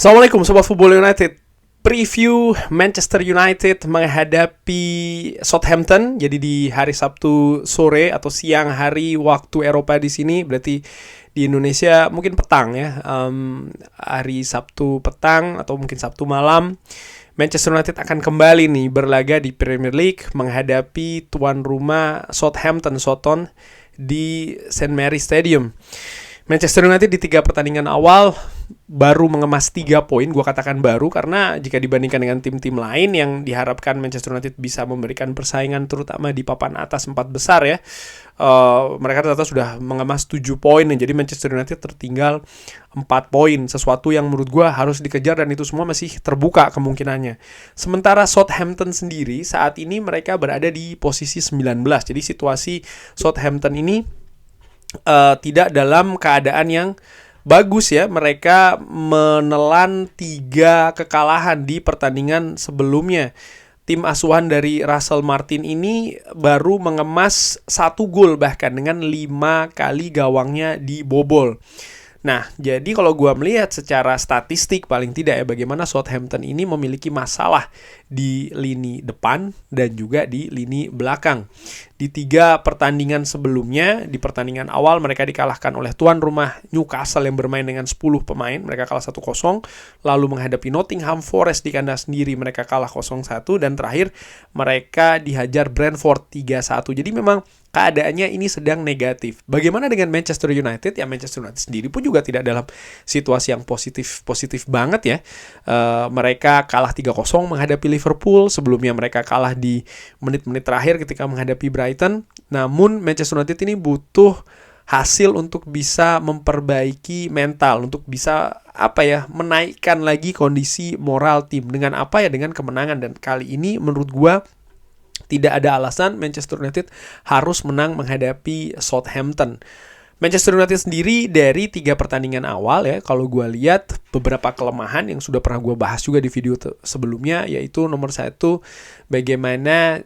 Assalamualaikum Sobat Football United. Preview Manchester United menghadapi Southampton. Jadi di hari Sabtu sore atau siang hari waktu Eropa di sini, berarti di Indonesia mungkin petang ya. Hari Sabtu petang atau mungkin Sabtu malam, Manchester United akan kembali nih berlaga di Premier League menghadapi tuan rumah Southampton di St. Mary's Stadium. Manchester United di 3 pertandingan awal baru mengemas 3 poin. Gue katakan baru karena jika dibandingkan dengan tim-tim lain yang diharapkan Manchester United bisa memberikan persaingan terutama di papan atas 4 besar ya, mereka ternyata sudah mengemas 7 poin. Jadi Manchester United tertinggal 4 poin, sesuatu yang menurut gue harus dikejar dan itu semua masih terbuka kemungkinannya. Sementara Southampton sendiri saat ini mereka berada di posisi 19. Jadi situasi Southampton ini tidak dalam keadaan yang bagus ya. Mereka menelan 3 kekalahan di pertandingan sebelumnya. Tim asuhan dari Russell Martin ini baru mengemas 1 gol bahkan dengan 5 kali gawangnya dibobol. Nah, jadi kalau gue melihat secara statistik paling tidak ya, bagaimana Southampton ini memiliki masalah di lini depan dan juga di lini belakang. Di 3 pertandingan sebelumnya, di pertandingan awal mereka dikalahkan oleh tuan rumah Newcastle yang bermain dengan 10 pemain, mereka kalah 1-0. Lalu menghadapi Nottingham Forest di kandang sendiri, mereka kalah 0-1. Dan terakhir mereka dihajar Brentford 3-1. Jadi memang keadaannya ini sedang negatif. Bagaimana dengan Manchester United? Ya Manchester United sendiri pun juga tidak dalam situasi yang positif banget ya. Mereka kalah 3-0 menghadapi Liverpool. Sebelumnya mereka kalah di menit-menit terakhir ketika menghadapi Brighton. Namun Manchester United ini butuh hasil untuk bisa memperbaiki mental, untuk bisa menaikkan lagi kondisi moral tim. Dengan dengan kemenangan. Dan kali ini menurut gua tidak ada alasan Manchester United harus menang menghadapi Southampton. Manchester United sendiri dari 3 pertandingan awal ya, kalau gue lihat beberapa kelemahan yang sudah pernah gue bahas juga di video sebelumnya, yaitu nomor 1 bagaimana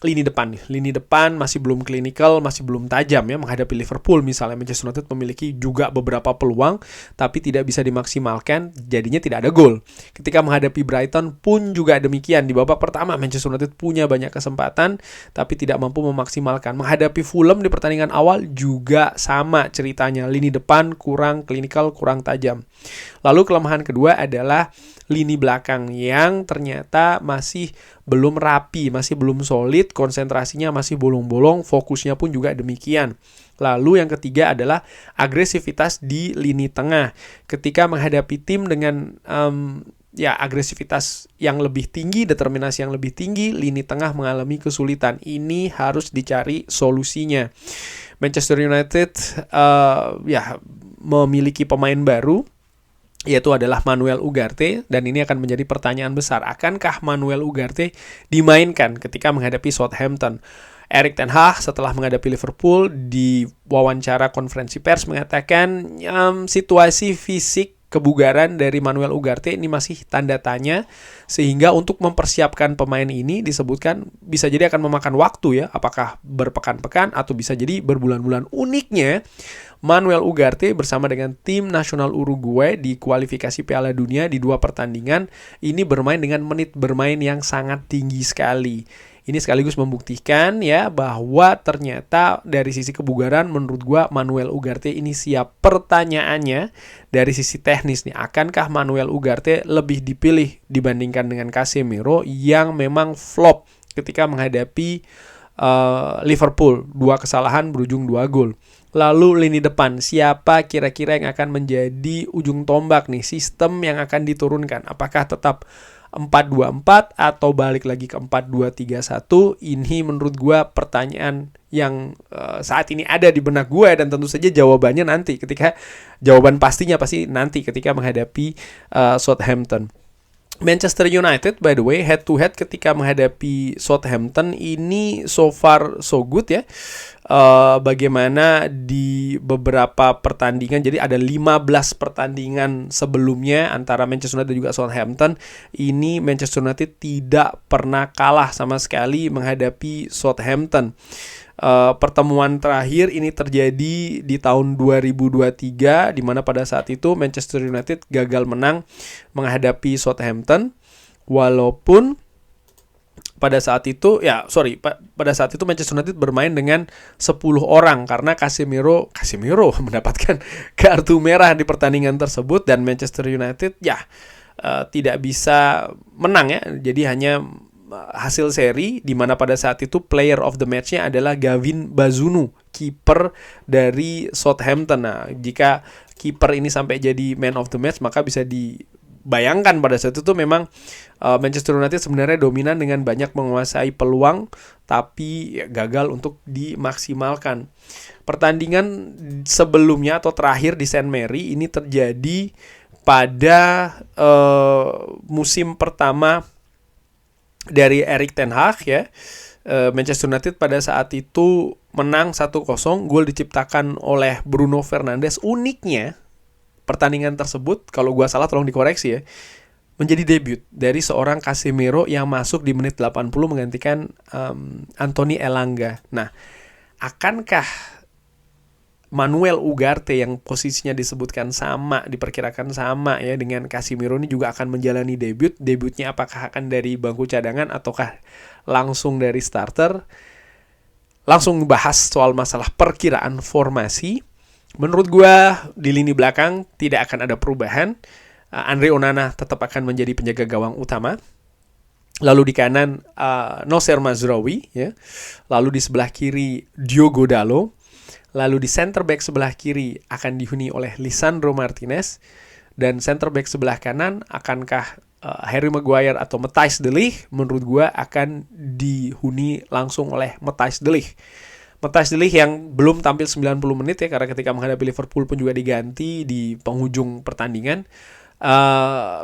lini depan. Lini depan masih belum klinikal, masih belum tajam ya. Menghadapi Liverpool misalnya, Manchester United memiliki juga beberapa peluang tapi tidak bisa dimaksimalkan, jadinya tidak ada gol. Ketika menghadapi Brighton pun juga demikian. Di babak pertama Manchester United punya banyak kesempatan tapi tidak mampu memaksimalkan. Menghadapi Fulham di pertandingan awal juga sama ceritanya, lini depan kurang klinikal, kurang tajam. Lalu kelemahan kedua adalah lini belakang yang ternyata masih belum rapi, masih belum solid, konsentrasinya masih bolong-bolong, fokusnya pun juga demikian. Lalu yang ketiga adalah agresivitas di lini tengah. Ketika menghadapi tim dengan agresivitas yang lebih tinggi, determinasi yang lebih tinggi, lini tengah mengalami kesulitan. Ini harus dicari solusinya. Manchester United memiliki pemain baru, yaitu adalah Manuel Ugarte, dan ini akan menjadi pertanyaan besar. Akankah Manuel Ugarte dimainkan ketika menghadapi Southampton? Erik ten Hag setelah menghadapi Liverpool di wawancara konferensi pers mengatakan situasi fisik kebugaran dari Manuel Ugarte ini masih tanda tanya, sehingga untuk mempersiapkan pemain ini disebutkan bisa jadi akan memakan waktu ya, apakah berpekan-pekan atau bisa jadi berbulan-bulan. Uniknya Manuel Ugarte bersama dengan tim nasional Uruguay di kualifikasi Piala Dunia di 2 pertandingan ini bermain dengan menit bermain yang sangat tinggi sekali. Ini sekaligus membuktikan ya bahwa ternyata dari sisi kebugaran menurut gua Manuel Ugarte ini siap. Pertanyaannya dari sisi teknis nih, akankah Manuel Ugarte lebih dipilih dibandingkan dengan Casemiro yang memang flop ketika menghadapi Liverpool, 2 kesalahan berujung 2 gol. Lalu lini depan, siapa kira-kira yang akan menjadi ujung tombak nih, sistem yang akan diturunkan? Apakah tetap 4-2-4 atau balik lagi ke 4-2-3-1? Ini menurut gue pertanyaan yang saat ini ada di benak gue, dan tentu saja jawabannya nanti jawaban pastinya pasti nanti ketika menghadapi Southampton. Manchester United by the way head to head ketika menghadapi Southampton ini so far so good ya. Bagaimana di beberapa pertandingan, jadi ada 15 pertandingan sebelumnya antara Manchester United dan juga Southampton, ini Manchester United tidak pernah kalah sama sekali menghadapi Southampton. Pertemuan terakhir ini terjadi di tahun 2023, di mana pada saat itu Manchester United gagal menang menghadapi Southampton, walaupun pada saat itu pada saat itu Manchester United bermain dengan 10 orang karena Casemiro mendapatkan kartu merah di pertandingan tersebut, dan Manchester United tidak bisa menang ya. Jadi hanya hasil seri, di mana pada saat itu player of the match-nya adalah Gavin Bazunu, kiper dari Southampton. Nah, jika kiper ini sampai jadi man of the match, maka bisa dibayangkan pada saat itu memang Manchester United sebenarnya dominan dengan banyak menguasai peluang, tapi gagal untuk dimaksimalkan. Pertandingan sebelumnya atau terakhir di St. Mary ini terjadi pada musim pertama dari Erik ten Hag ya. Manchester United pada saat itu menang 1-0, gol diciptakan oleh Bruno Fernandes. Uniknya pertandingan tersebut, kalau gua salah tolong dikoreksi ya, menjadi debut dari seorang Casemiro yang masuk di menit 80 menggantikan Anthony Elanga. Nah, akankah Manuel Ugarte yang posisinya diperkirakan sama ya dengan Casemiro ini juga akan menjalani debut? Debutnya apakah akan dari bangku cadangan ataukah langsung dari starter? Langsung bahas soal masalah perkiraan formasi. Menurut gua di lini belakang tidak akan ada perubahan. Andre Onana tetap akan menjadi penjaga gawang utama. Lalu di kanan Nocer Mazraoui ya. Lalu di sebelah kiri Diogo Dalot. Lalu di center back sebelah kiri akan dihuni oleh Lisandro Martinez, dan center back sebelah kanan akankah Harry Maguire atau Matthijs de Ligt? Menurut gue akan dihuni langsung oleh Matthijs de Ligt. Matthijs de Ligt yang belum tampil 90 menit ya, karena ketika menghadapi Liverpool pun juga diganti di penghujung pertandingan.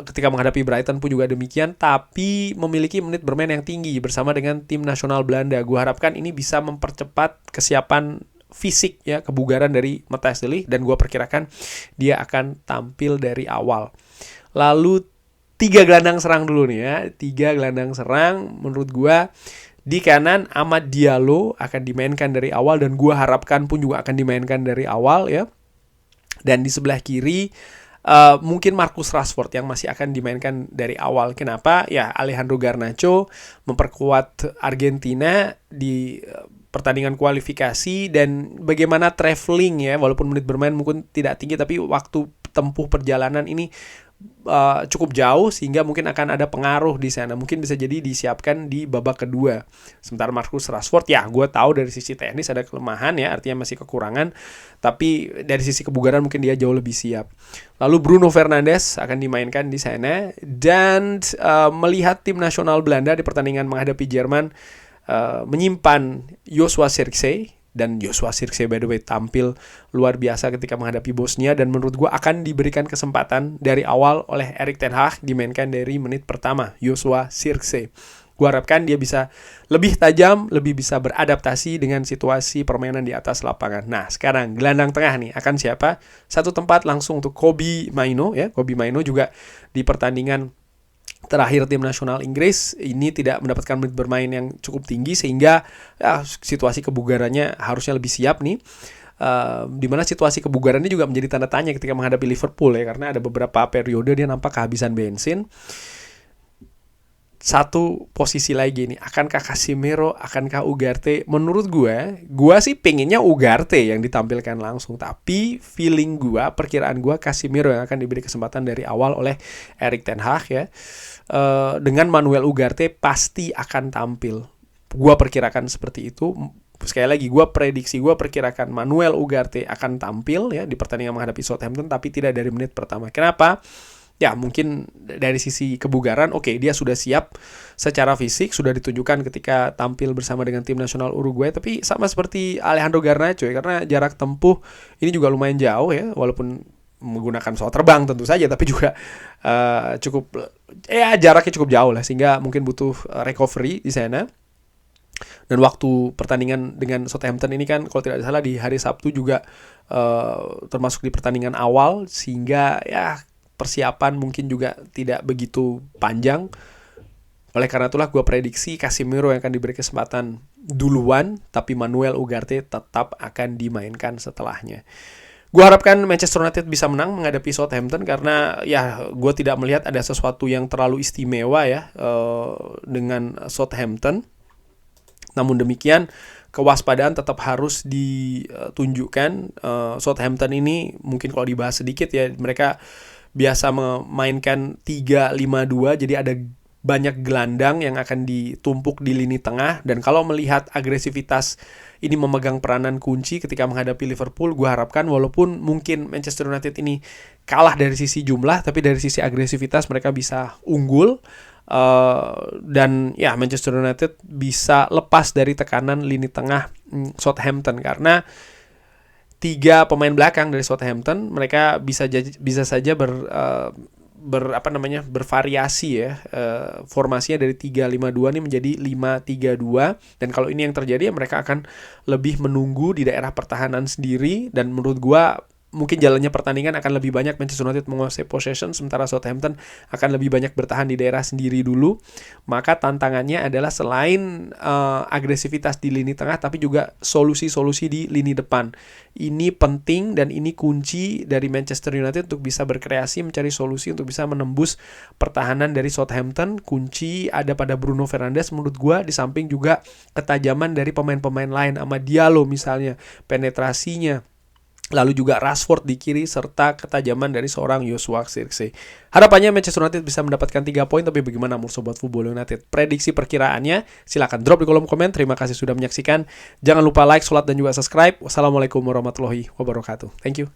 Ketika menghadapi Brighton pun juga demikian, tapi memiliki menit bermain yang tinggi bersama dengan tim nasional Belanda. Gue harapkan ini bisa mempercepat kesiapan fisik ya, kebugaran dari Matthijs de Ligt, dan gue perkirakan dia akan tampil dari awal. Lalu 3 gelandang serang dulu nih ya. 3 gelandang serang menurut gue, di kanan Amad Diallo akan dimainkan dari awal, dan gue harapkan pun juga akan dimainkan dari awal ya. Dan di sebelah kiri mungkin Marcus Rashford yang masih akan dimainkan dari awal. Kenapa? Ya, Alejandro Garnacho memperkuat Argentina di pertandingan kualifikasi, dan bagaimana traveling ya, walaupun menit bermain mungkin tidak tinggi, tapi waktu tempuh perjalanan ini cukup jauh, sehingga mungkin akan ada pengaruh di sana. Mungkin bisa jadi disiapkan di babak kedua. Sementara Marcus Rashford ya, gue tahu dari sisi teknis ada kelemahan ya, artinya masih kekurangan, tapi dari sisi kebugaran mungkin dia jauh lebih siap. Lalu Bruno Fernandes akan dimainkan di sana, dan melihat tim nasional Belanda di pertandingan menghadapi Jerman menyimpan Joshua Zirkzee, dan Joshua Zirkzee by the way tampil luar biasa ketika menghadapi Bosnia, dan menurut gue akan diberikan kesempatan dari awal oleh Erik ten Hag, dimainkan dari menit pertama Joshua Zirkzee. Gue harapkan dia bisa lebih tajam, lebih bisa beradaptasi dengan situasi permainan di atas lapangan. Nah, sekarang gelandang tengah nih akan siapa? Satu tempat langsung untuk Kobbie Mainoo ya. Kobbie Mainoo juga di pertandingan terakhir tim nasional Inggris ini tidak mendapatkan menit bermain yang cukup tinggi, sehingga situasi kebugarannya harusnya lebih siap nih. Dimana situasi kebugarannya juga menjadi tanda tanya ketika menghadapi Liverpool ya, karena ada beberapa periode dia nampak kehabisan bensin. Satu posisi lagi nih, akankah Casemiro, akankah Ugarte? Menurut gue sih pengennya Ugarte yang ditampilkan langsung, tapi feeling gue, perkiraan gue, Casemiro yang akan diberi kesempatan dari awal oleh Erik ten Hag ya. Dengan Manuel Ugarte pasti akan tampil. Gue perkirakan seperti itu. Sekali lagi, gue perkirakan Manuel Ugarte akan tampil ya di pertandingan menghadapi Southampton, tapi tidak dari menit pertama. Kenapa? Ya mungkin dari sisi kebugaran, oke, dia sudah siap secara fisik, sudah ditunjukkan ketika tampil bersama dengan tim nasional Uruguay. Tapi sama seperti Alejandro Garnacho ya, karena jarak tempuh ini juga lumayan jauh ya, walaupun menggunakan pesawat terbang tentu saja, tapi juga jaraknya cukup jauh lah, sehingga mungkin butuh recovery di sana. Dan waktu pertandingan dengan Southampton ini kan kalau tidak salah di hari Sabtu juga termasuk di pertandingan awal, sehingga ya persiapan mungkin juga tidak begitu panjang. Oleh karena itulah gue prediksi Casemiro yang akan diberi kesempatan duluan, tapi Manuel Ugarte tetap akan dimainkan setelahnya. Gue harapkan Manchester United bisa menang menghadapi Southampton karena ya gue tidak melihat ada sesuatu yang terlalu istimewa ya dengan Southampton. Namun demikian kewaspadaan tetap harus ditunjukkan. Southampton ini mungkin kalau dibahas sedikit ya, mereka biasa memainkan 3-5-2, jadi ada banyak gelandang yang akan ditumpuk di lini tengah, dan kalau melihat agresivitas ini memegang peranan kunci ketika menghadapi Liverpool, gue harapkan walaupun mungkin Manchester United ini kalah dari sisi jumlah, tapi dari sisi agresivitas mereka bisa unggul, dan ya Manchester United bisa lepas dari tekanan lini tengah Southampton, karena 3 pemain belakang dari Southampton mereka bisa saja bervariasi ya, formasinya dari 3-5-2 ini menjadi 5-3-2, dan kalau ini yang terjadi ya mereka akan lebih menunggu di daerah pertahanan sendiri, dan menurut gua mungkin jalannya pertandingan akan lebih banyak Manchester United menguasai possession, sementara Southampton akan lebih banyak bertahan di daerah sendiri dulu. Maka tantangannya adalah selain agresivitas di lini tengah, tapi juga solusi-solusi di lini depan. Ini penting dan ini kunci dari Manchester United untuk bisa berkreasi, mencari solusi untuk bisa menembus pertahanan dari Southampton. Kunci ada pada Bruno Fernandes menurut gue, di samping juga ketajaman dari pemain-pemain lain, sama Diallo misalnya, penetrasinya, lalu juga Rashford di kiri, serta ketajaman dari seorang Joshua Zirkzee. Harapannya Manchester United bisa mendapatkan 3 poin, tapi bagaimana menurut Sobat Football United? Prediksi perkiraannya silahkan drop di kolom komen. Terima kasih sudah menyaksikan. Jangan lupa like, sholat, dan juga subscribe. Wassalamualaikum warahmatullahi wabarakatuh. Thank you.